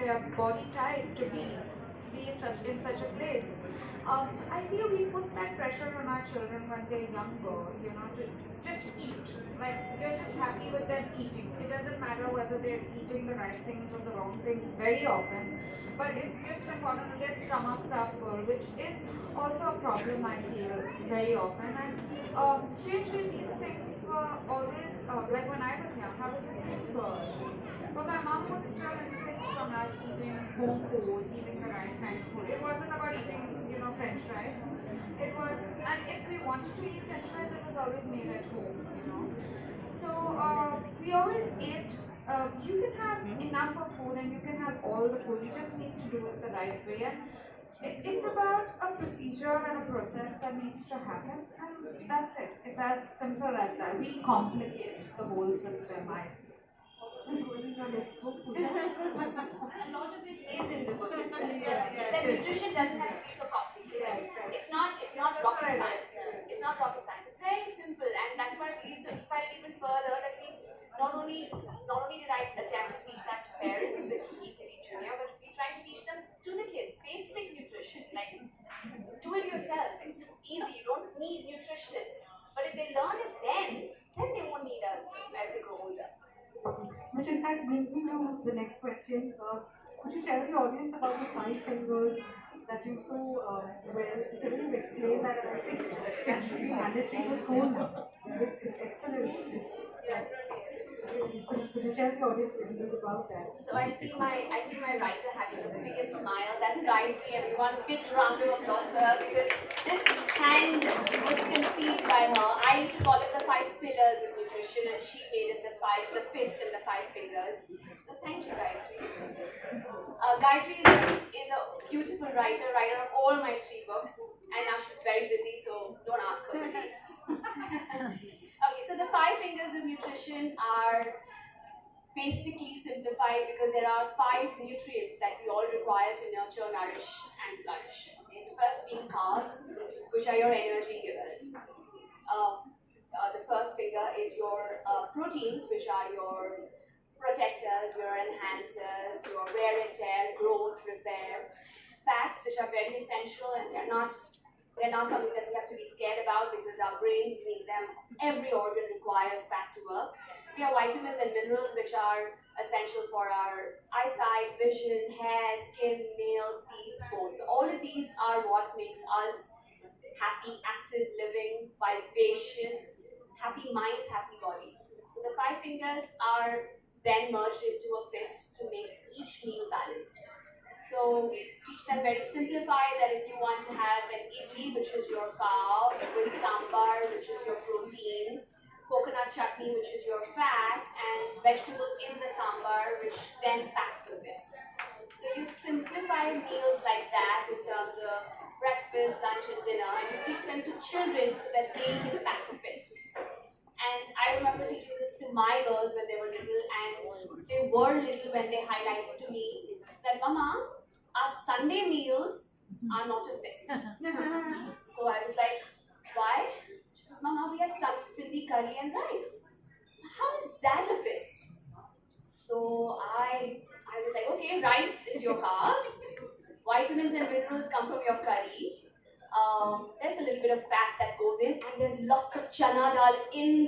their body type to be in such a place. So I feel we put that pressure on our children when they're younger, to just eat. Like, you're just happy with them eating. It doesn't matter whether they're eating the right things or the wrong things very often, but it's just important that their stomachs are full, which is also a problem I feel very often. And strangely, these things were always, like when I was young, I was a thin girl. But my mom would still insist on us eating home food, eating the right kind of food. It wasn't about eating, French fries. It was, and if we wanted to eat French fries, it was always made at home. So we always ate. You can have enough of food and you can have all the food. You just need to do it the right way. And it's about a procedure and a process that needs to happen, and that's it. It's as simple as that. We complicate the whole system. This will be your next book, Pooja. A lot of it is in the book. That nutrition doesn't have to be so complicated. It's not rocket science. It's not rocket science. It's very simple, and that's why we've simplified it even further. That we not only did I attempt to teach that to parents with Eat to Eat Junior, but we try to teach them to the kids basic nutrition. Like, do it yourself. It's easy. You don't need nutritionists. But if they learn it then they won't need us as they grow older. Which in fact brings me to the next question. Could you tell the audience about the 5 fingers that you so well, could you explain that? I think that should be mandatory for schools. It's excellent. Could you tell the audience a little bit about that? So I see my writer having the biggest smile. That's Gayatri, everyone. Big round of applause for her, because this hand was conceived by her. I used to call it the 5 pillars of nutrition, and she made it the fist and the 5 fingers. So thank you, Gayatri. Gayatri is a beautiful writer of all my 3 books, and now she's very busy, so don't ask her the dates. Okay, so the 5 fingers of nutrition are basically simplified because there are 5 nutrients that we all require to nurture, nourish, and flourish. Okay, the first being carbs, which are your energy givers. The first finger is your proteins, which are your protectors, your enhancers, your wear and tear, growth, repair. Fats, which are very essential, and they're not something that we have to be scared about because our brains need them. Every organ requires fat to work. We have vitamins and minerals, which are essential for our eyesight, vision, hair, skin, nails, teeth, bones. So all of these are what makes us happy, active, living, vivacious, happy minds, happy bodies. So the 5 fingers are then merged into a fist to make each meal balanced. So teach them very simplified that if you want to have an idli, which is your carb, with sambar, which is your protein, coconut chutney, which is your fat, and vegetables in the sambar, which then packs the fist. So you simplify meals like that in terms of breakfast, lunch, and dinner, and you teach them to children so that they can pack the fist. And I remember teaching this to my girls when they were little, and they were little when they highlighted to me that, Mama, our Sunday meals are not a fist. So I was like, why? She says, Mama, we have Sindhi curry and rice. How is that a fist? So I was like, okay, rice is your carbs, vitamins and minerals come from your curry. There's a little bit of fat that goes in, and there's lots of chana dal in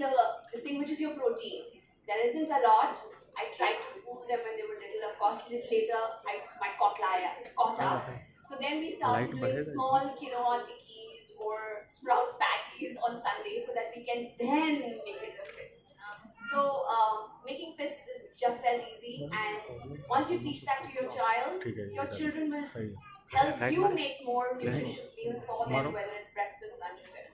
this thing, which is your protein. There isn't a lot. I tried to fool them when they were little. Of course, a little later, my caught up. So then we started doing small quinoa tikkis or sprout patties on Sunday so that we can then make it a fist. So making fists is just as easy, and once you teach that to your child, your children will help you make more nutritious meals for them, whether it's breakfast, lunch, or dinner.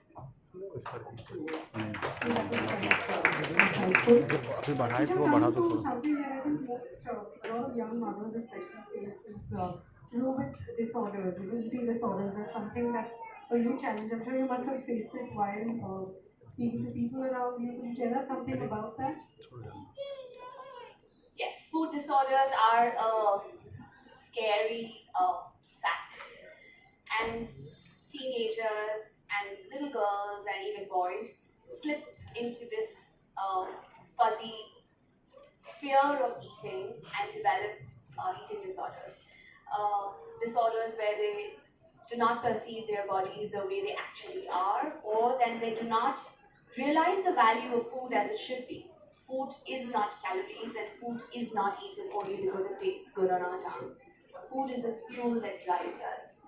Something that I think most, a lot of young mothers especially face is to do with disorders, eating disorders. That's something that's a huge challenge. I'm sure you must have faced it while speaking to people around you. Could you tell us something about that? Yes, food disorders are a scary fact. And teenagers and little girls and even boys slip into this fuzzy fear of eating and develop eating disorders. Disorders where they do not perceive their bodies the way they actually are, or then they do not realize the value of food as it should be. Food is not calories, and food is not eaten only because it tastes good on our tongue. Food is the fuel that drives us.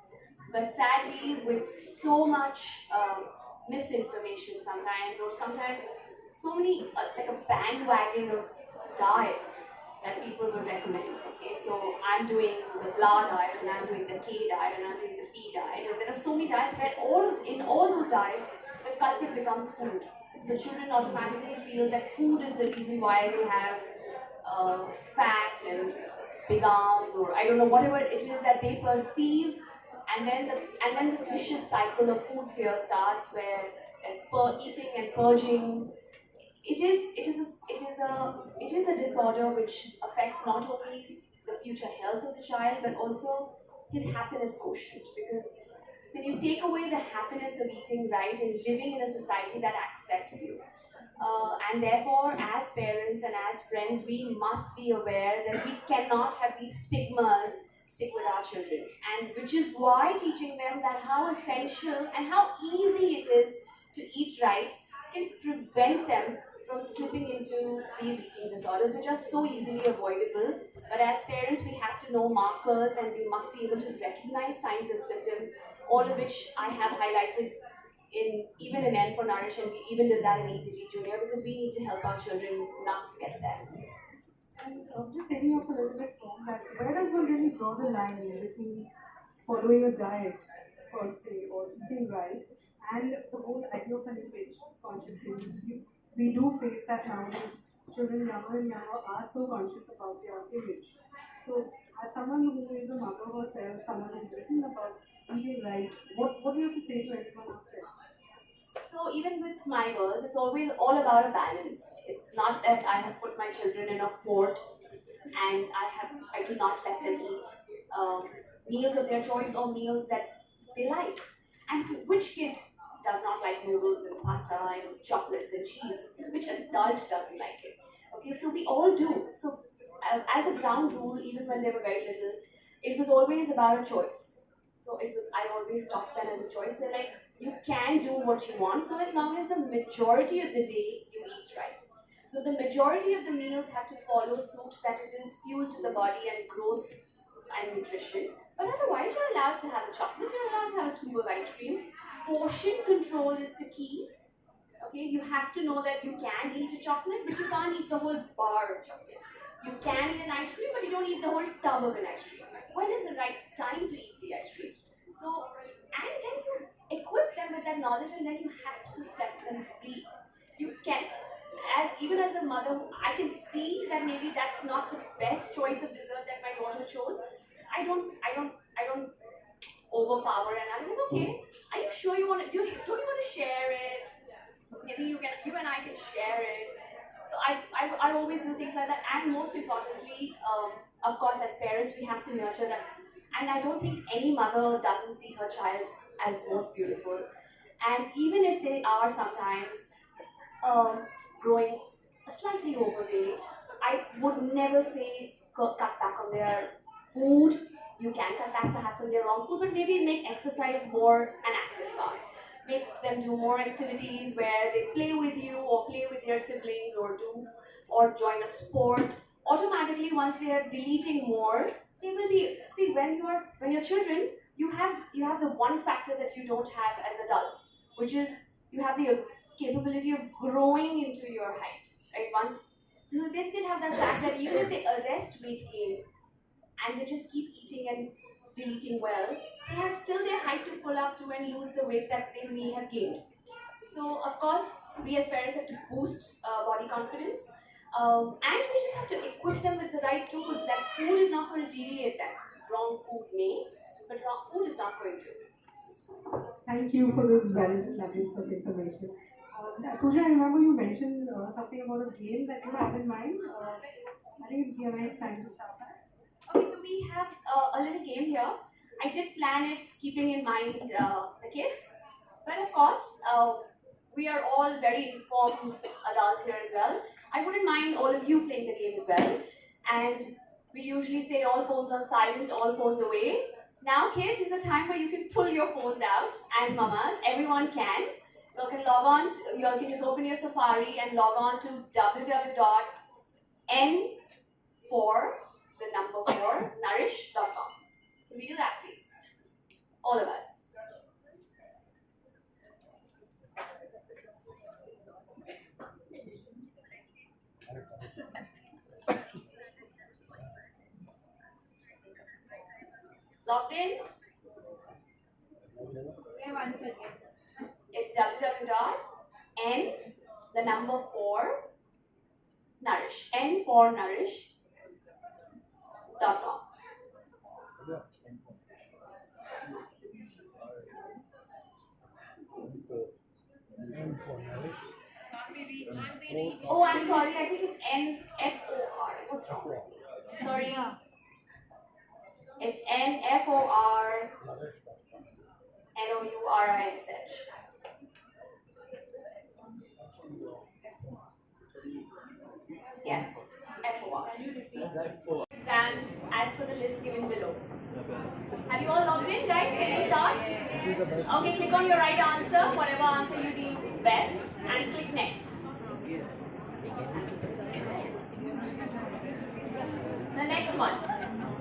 But sadly, with so much misinformation sometimes, or sometimes so many, like a bandwagon of diets that people will recommend. Okay, so I'm doing the blah diet, and I'm doing the K diet, and I'm doing the P diet, and there are so many diets where in all those diets, the culprit becomes food. So children automatically feel that food is the reason why they have fat and big arms, or I don't know, whatever it is that they perceive, and then this vicious cycle of food fear starts, where there's eating and purging. It is a disorder which affects not only the future health of the child, but also his happiness quotient, because when you take away the happiness of eating right and living in a society that accepts you, and therefore, as parents and as friends, we must be aware that we cannot have these stigmas stick with our children, and which is why teaching them that how essential and how easy it is to eat right can prevent them from slipping into these eating disorders, which are so easily avoidable. But as parents, we have to know markers, and we must be able to recognize signs and symptoms, all of which I have highlighted even in N for Nourish, and we even did that in ETD Junior, because we need to help our children not get there. And just taking up a little bit from that, where does one really draw the line between following a diet, per se, or eating right, and the whole idea of an image consciously? Because we do face that nowadays. Children younger and younger are so conscious about their image. So, as someone who is a mother herself, someone who's written about eating right, what do you have to say to anyone out there? So even with my girls, it's always all about a balance. It's not that I have put my children in a fort and I do not let them eat meals of their choice or meals that they like. And which kid does not like noodles and pasta and chocolates and cheese? Which adult doesn't like it? Okay, so we all do. So as a ground rule, even when they were very little, it was always about a choice. So I always taught them as a choice. They're like, you can do what you want, so as long as the majority of the day you eat right. So the majority of the meals have to follow suit, that it is fuel to the body and growth and nutrition. But otherwise, you're allowed to have a chocolate, you're allowed to have a scoop of ice cream. Portion control is the key. Okay, you have to know that you can eat a chocolate, but you can't eat the whole bar of chocolate. You can eat an ice cream, but you don't eat the whole tub of an ice cream. When is the right time to eat the ice cream? So, and then you equip them with that knowledge, and then you have to set them free. You can, even as a mother, I can see that maybe that's not the best choice of dessert that my daughter chose. I don't overpower, and I'm like, okay, are you sure you want to? Don't you want to share it? Maybe you and I can share it. So I always do things like that, and most importantly, of course, as parents, we have to nurture them. And I don't think any mother doesn't see her child as most beautiful. And even if they are sometimes growing slightly overweight, I would never say cut back on their food. You can cut back perhaps on their wrong food, but maybe make exercise more an active part. Make them do more activities where they play with you or play with their siblings or join a sport. Automatically, once they are deleting more, they will be, see, when you're children, you have the one factor that you don't have as adults, which is you have the capability of growing into your height, right? So they still have that fact that even if they arrest weight gain and they just keep eating and deleting well, they have still their height to pull up to and lose the weight that they may have gained. So of course, we as parents have to boost body confidence, and we just have to equip them with the right tools. That food is not going to deviate them. Wrong food may, but wrong food is not going to. Thank you for those valuable nuggets of information. Pooja, I remember you mentioned something about a game that you have in mind. I think it would be a nice time to start that. Okay, so we have a little game here. I did plan it keeping in mind the kids, but of course, we are all very informed adults here as well. I wouldn't mind all of you playing the game as well. And We usually say all phones on silent, all phones away. Now, kids, is the time where you can pull your phones out, and mamas, everyone can. You can log on, you can just open your Safari and log on to www.n4nourish.com. Can we do that, please? All of us. Logged in? Say once again. It's www.n4nourish, n4nourish.com. Oh, I'm sorry, I think it's NFOR. What's wrong with me? Sorry. It's NFOR_NOURISH. Yes, FOR. Exams as per the list given below. Have you all logged in, guys? Can we start? Okay, click on your right answer, whatever answer you deem best, and click next. The next one.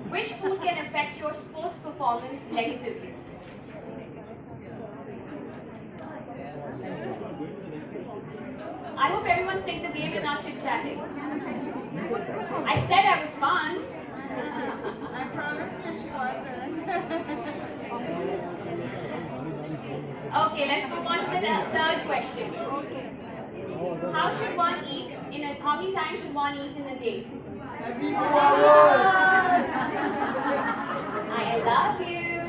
Which food can affect your sports performance negatively? I hope everyone's playing the game and not chit-chatting. I said I was fun. I promise you she wasn't. Okay, let's move on to the third question. How many times should one eat in a day? Every 2 hours. I love you.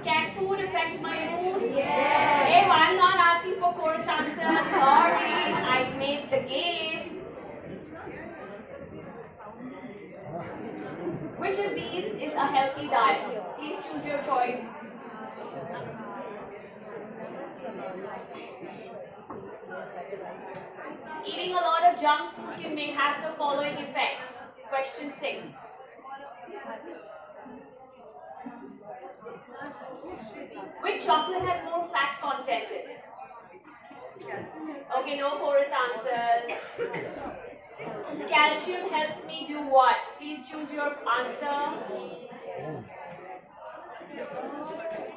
Can food affect my mood? Yes. Hey, I'm not asking for course answers. Sorry, I made the game. Which of these is a healthy diet? Please choose your choice. Eating a lot of junk food can have the following effects. Question 6. Which chocolate has more fat content in it? Okay, no chorus answers. Calcium helps me do what? Please choose your answer.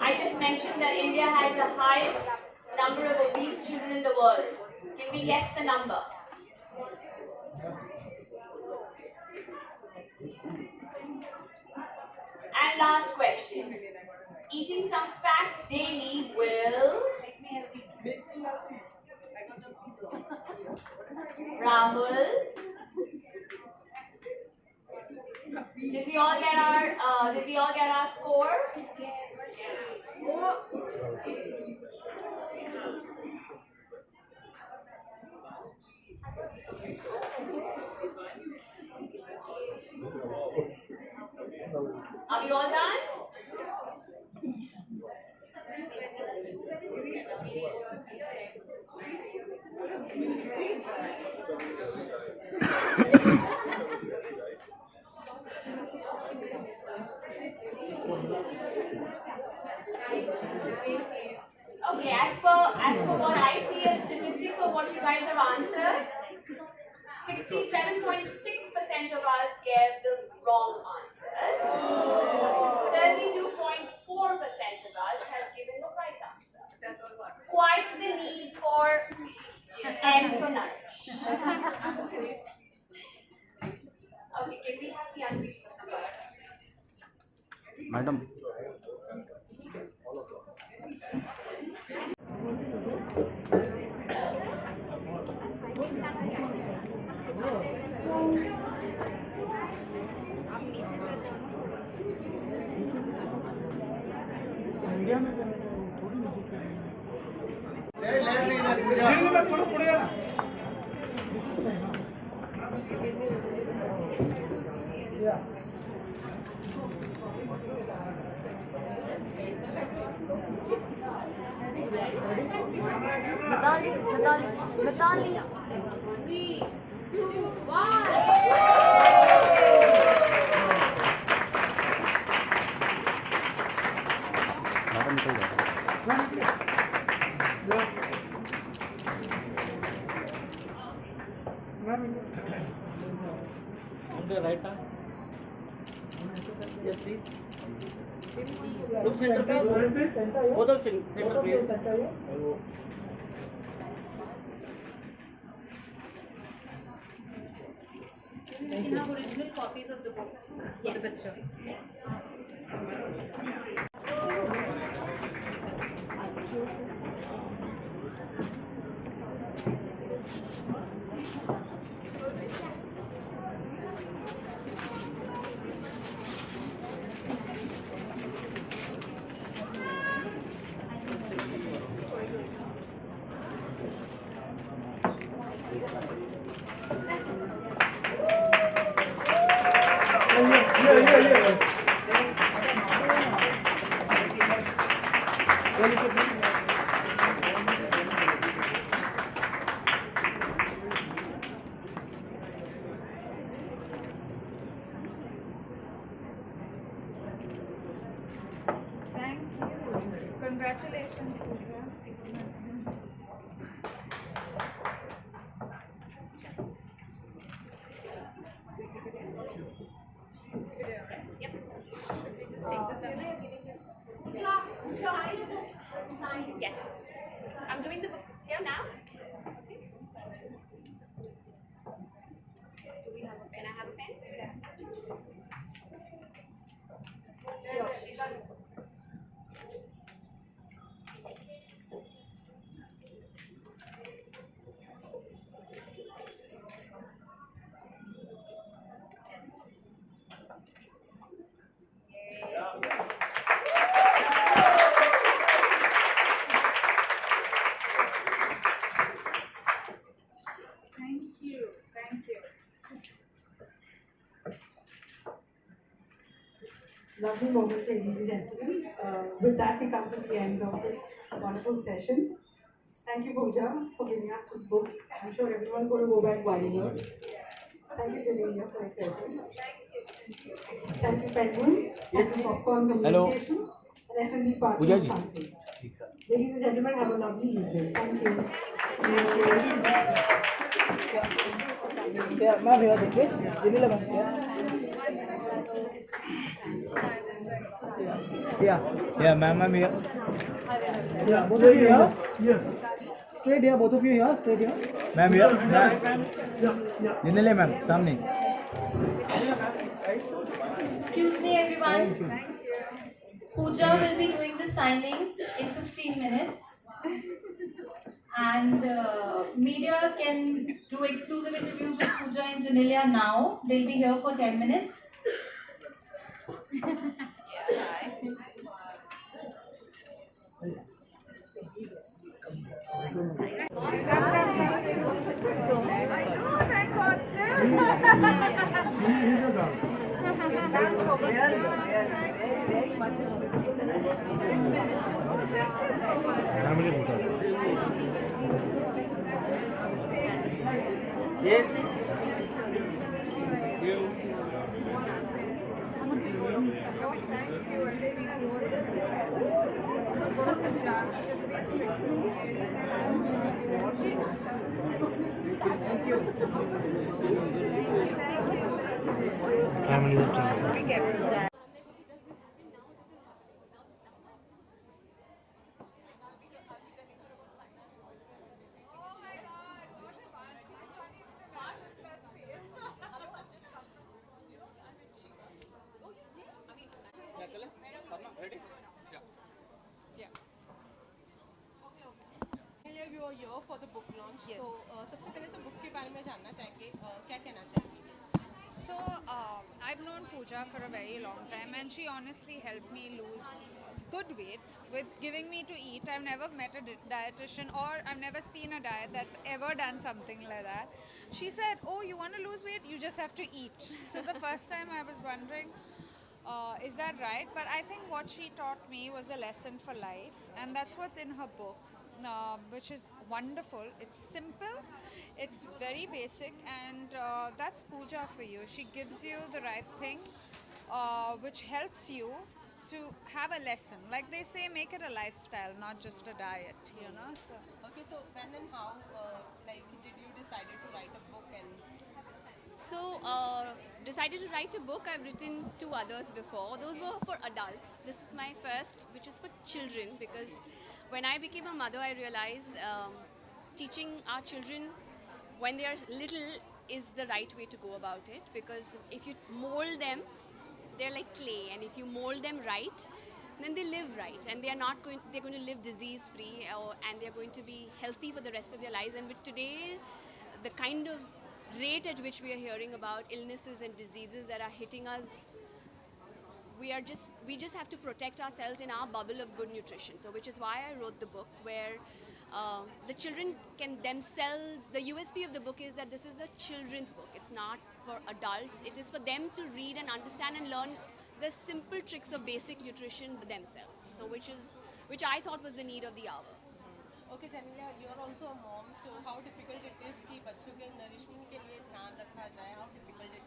I just mentioned that India has the highest number of obese children in the world. Can we guess the number? And last question. Eating some fat daily will... Rahul? Did we all get our score? Are we all done? Okay, as per what I see as statistics of what you guys have answered, 67.6% of us gave the wrong answers. 32.4% of us have given the right answer. Quite the need for N for Nourish. Okay, can we have the unfinished number? Madam. बता ली 3, 2, 1 Yes, please. Look center पे. Both of center please. We can have original copies of the book for the picture. Thank you. Congratulations, Pooja. Should we just take this down? Sign. Yes. I'm doing the book here now. Do we have a pen? I have a pen. Thank you. Thank you. Lovely moment, ladies and gentlemen. With that, we come to the end of this wonderful session. Thank you, Pooja, for giving us this book. I'm sure everyone's going to go back buying it. Thank you, Genelia, for your presence. Thank you, Penguin. Thank you, Popcorn Communications. And F&B Partner Pooja ji. Something. Ladies and gentlemen, have a lovely evening. Thank you. Yeah, ma'am, here this way. Genelia, ma'am. Yeah, ma'am, I'm here. Yeah, both of you here. Yeah. Straight here, both of you here. Straight here. Ma'am, here. Genelia, ma'am, सामने. Excuse me, everyone. Pooja will be doing the signings in 15 minutes. And media can do exclusive interviews with Pooja and Genelia now. They'll be here for 10 minutes. Oh, thank God, still. Yes. Thank you. And they go to Punjab. Just be strict. Thank you. Family of You are here for the book launch. तो सबसे पहले तो book के बारे में जानना चाहेंगे क्या कहना चाहेंगे? So, I've known Pooja for a very long time, and she honestly helped me lose good weight with giving me to eat. I've never met a dietitian, or I've never seen a diet that's ever done something like that. She said, "Oh, you want to lose weight? You just have to eat." So the first time I was wondering, is that right? But I think what she taught me was a lesson for life, and that's what's in her book. Which is wonderful. It's simple, it's very basic, and that's Pooja for you. She gives you the right thing, which helps you to have a lesson. Like they say, make it a lifestyle, not just a diet, you know. So. Okay, so when and how, like, did you decided to write a book and? So, decided to write a book. I've written 2 others before. Those were for adults. This is my first, which is for children, because when I became a mother, I realized teaching our children when they are little is the right way to go about it, because if you mold them, they're like clay, and if you mold them right, then they live right, and they're going to live disease free, and they're going to be healthy for the rest of their lives. And with today, the kind of rate at which we are hearing about illnesses and diseases that are hitting us, we just have to protect ourselves in our bubble of good nutrition. So which is why I wrote the book, where the children can themselves, the USP of the book is that this is a children's book. It's not for adults. It is for them to read and understand and learn the simple tricks of basic nutrition themselves. So which I thought was the need of the hour. Okay, Genelia, you are also a mom, so how difficult it is कि बच्चों के nourishing के लिए ध्यान रखा जाए? How difficult it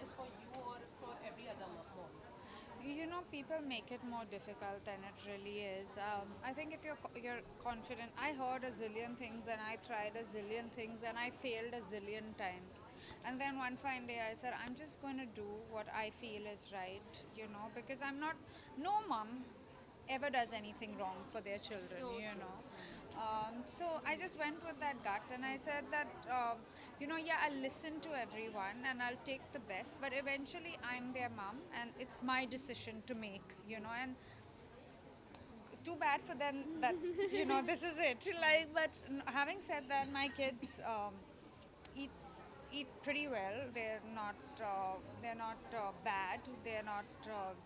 is for you or for every other moms? You know, people make it more difficult than it really is. I think if you're confident, I heard a zillion things and I tried a zillion things and I failed a zillion times. And then one fine day I said, I'm just going to do what I feel is right, you know, because no mom ever does anything wrong for their children, So you true. know. So I just went with that gut and I said that, you know, yeah, I'll listen to everyone and I'll take the best, but eventually I'm their mom and it's my decision to make, you know, and too bad for them that, you know, this is it. Like, but having said that, my kids eat pretty well. They're not bad. They're not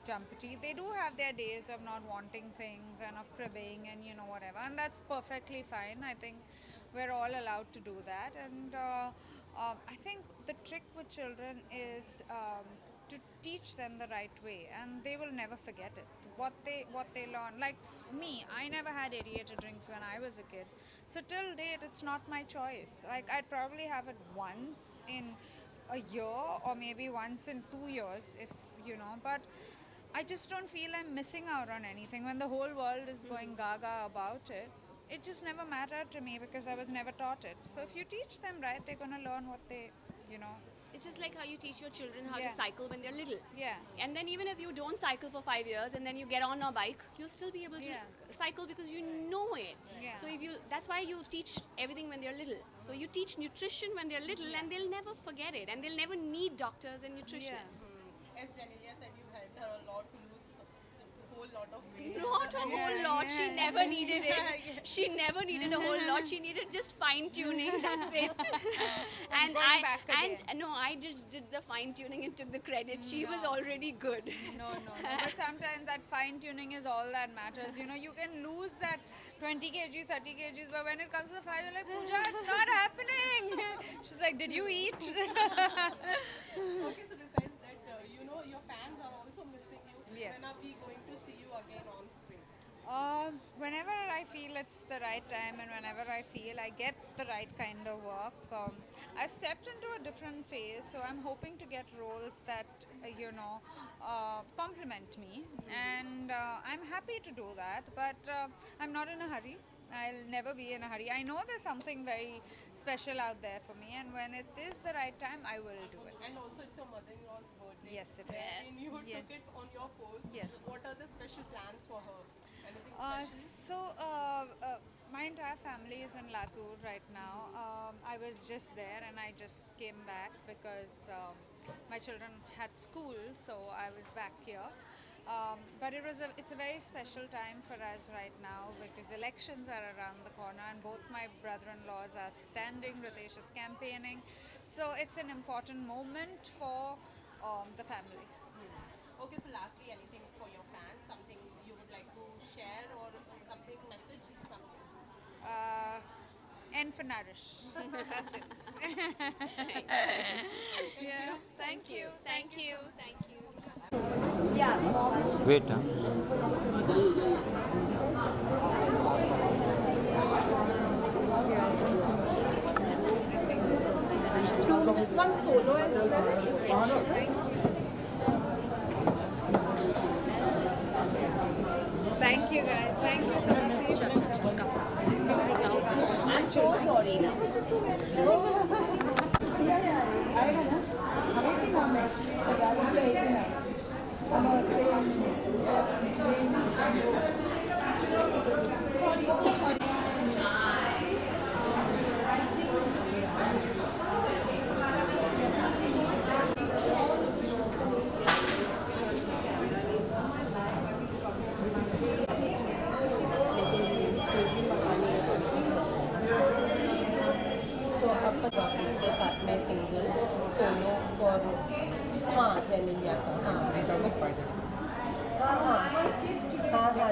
jumpy. They do have their days of not wanting things and of cribbing and you know whatever, and that's perfectly fine. I think we're all allowed to do that, and I think the trick with children is to teach them the right way, and they will never forget it. What they learn, like me, I never had aerated drinks when I was a kid, so till date it's not my choice. Like I'd probably have it once in a year or maybe once in 2 years, if you know, but I just don't feel I'm missing out on anything when the whole world is going gaga about it. It just never mattered to me because I was never taught it. So if you teach them right, they're going to learn what they, you know. It's just like how you teach your children how Yeah. to cycle when they're little. Yeah. And then even if you don't cycle for 5 years and then you get on a bike, you'll still be able to Yeah. cycle because you know it. Yeah. So that's why you teach everything when they're little. So you teach nutrition when they're little and they'll never forget it, and they'll never need doctors and nutritionists. As Genelia said, you helped her a lot to lose a whole lot of weight. Not a whole lot. She never needed it. She never needed a whole lot. She needed just fine tuning. That's it. And Going back again. I just did the fine tuning and took the credit. She was No. already good. No. But sometimes that fine tuning is all that matters. You know, you can lose that 20 kgs, 30 kgs, but when it comes to 5, you're like, Pooja, it's not happening. She's like, did you eat? Okay, so besides that, you know, your fans are also missing you. Yes. When are we going to see you again on screen? Whenever I feel it's the right time and whenever I feel I get the right kind of work, I've stepped into a different phase, so I'm hoping to get roles that, you know, complement me, and I'm happy to do that, but I'm not in a hurry. I'll never be in a hurry. I know there's something very special out there for me, and when it is the right time, I will do it. And also it's your mother-in-law's birthday. Yes, it is. And you Yes. took it on your post. Yes. What are the special plans for her? Anything special? My entire family is in Latur right now. I was just there and I just came back because my children had school, so I was back here. But it's a very special time for us right now because elections are around the corner and both my brother-in-laws are standing, Ritesh is campaigning. So it's an important moment for the family. Okay, so lastly, anything for your fans? Something you would like to share or something, message? Something? And for Nourish. That's it. Yeah. Thank you. Thank you. Thank you. Wait, Just one solo as well. Thank you. Thank you guys. Thank you so much. See you. I'm so sorry. Yeah.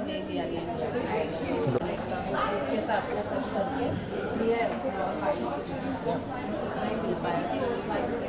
मैंने भी again उसके साथ में सब करके ये नहीं मिल पाया